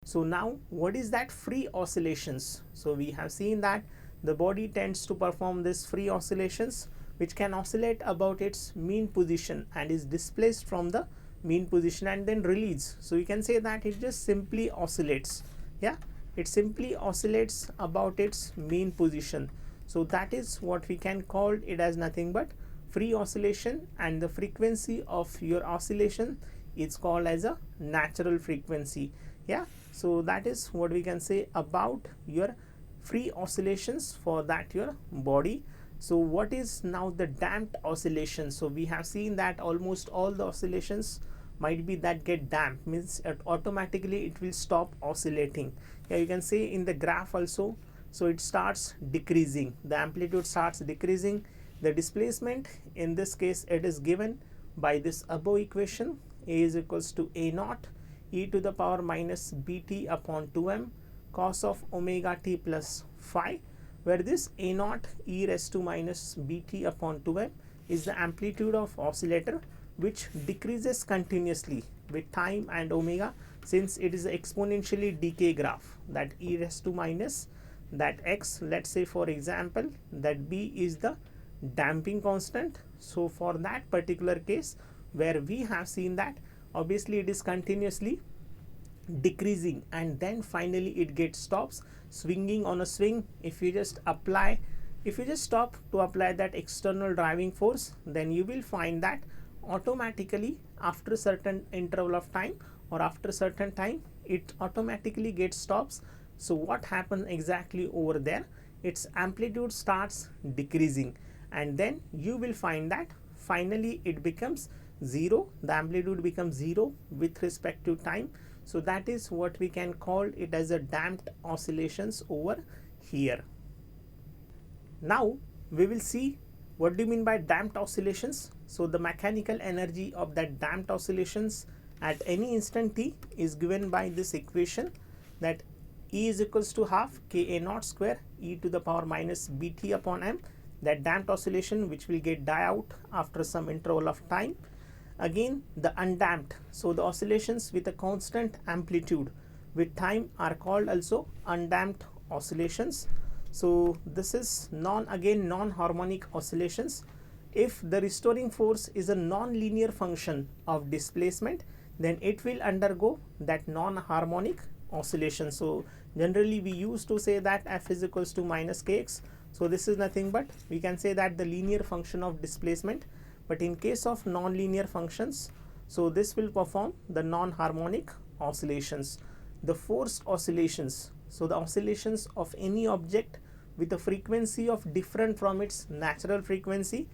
So now what is that free oscillations? So we have seen that the body tends to perform this free oscillations which can oscillate about its mean position and is displaced from the mean position and then release. So you can say that it just simply oscillates. Yeah, it simply oscillates about its mean position. So that is what we can call it as nothing but free oscillation, and the frequency of your oscillation is called as a natural frequency. Yeah, so that is what we can say about your free oscillations for that your body. So what is now the damped oscillation? So we have seen that almost all the oscillations might be that get damped, means automatically it will stop oscillating. Yeah, you can see in the graph also. So it starts decreasing, the amplitude starts decreasing, the displacement in this case it is given by this above equation. A is equals to a naught e to the power minus bt upon 2m cos of omega t plus phi, where this a naught e raised to minus bt upon 2m is the amplitude of oscillator which decreases continuously with time and omega, since it is an exponentially decay graph. That e raised to minus that x, let's say for example that b is the damping constant. So for that particular case where we have seen that obviously it is continuously decreasing and then finally it stops swinging on a swing. If you just stop to apply that external driving force, then you will find that automatically after a certain interval of time or after a certain time it automatically stops. So what happens exactly over there? Its amplitude starts decreasing and then you will find that finally it becomes zero. The amplitude becomes zero with respect to time. So that is what we can call it as a damped oscillations over here. Now we will see what do you mean by damped oscillations. So the mechanical energy of that damped oscillations at any instant t is given by this equation, that E is equals to half Ka naught square e to the power minus bt upon m, that damped oscillation which will die out after some interval of time. Again the undamped, so the oscillations with a constant amplitude with time are called also undamped oscillations. So this is non-harmonic oscillations. If the restoring force is a non-linear function of displacement, then it will undergo that non-harmonic oscillation. So generally we used to say that f is equals to minus kx. So this is nothing but we can say that the linear function of displacement, but in case of non-linear functions, so this will perform the non-harmonic oscillations. The forced oscillations, so the oscillations of any object with a frequency of different from its natural frequency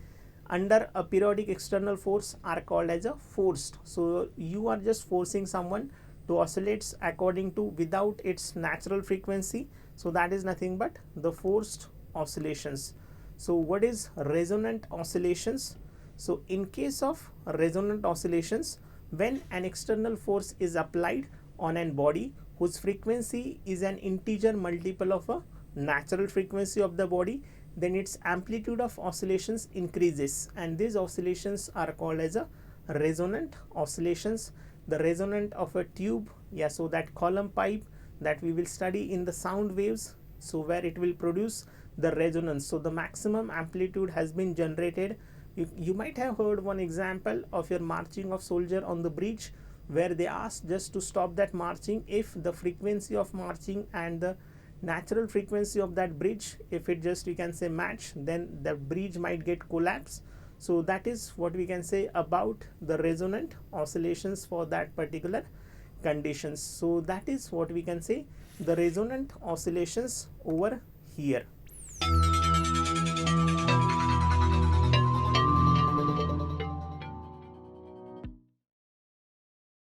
under a periodic external force are called as a forced. So you are just forcing someone to oscillate according to without its natural frequency. So that is nothing but the forced oscillations. So what is resonant oscillations? So in case of resonant oscillations, when an external force is applied on an body whose frequency is an integer multiple of a natural frequency of the body, then its amplitude of oscillations increases, and these oscillations are called as a resonant oscillations. The resonant of a tube, yeah, so that column pipe that we will study in the sound waves, so where it will produce the resonance. So the maximum amplitude has been generated. You might have heard one example of your marching of soldier on the bridge, where they asked just to stop that marching if the frequency of marching and the natural frequency of that bridge, if it just you can say match, then the bridge might get collapse. So that is what we can say about the resonant oscillations for that particular conditions. So that is what we can say the resonant oscillations over here.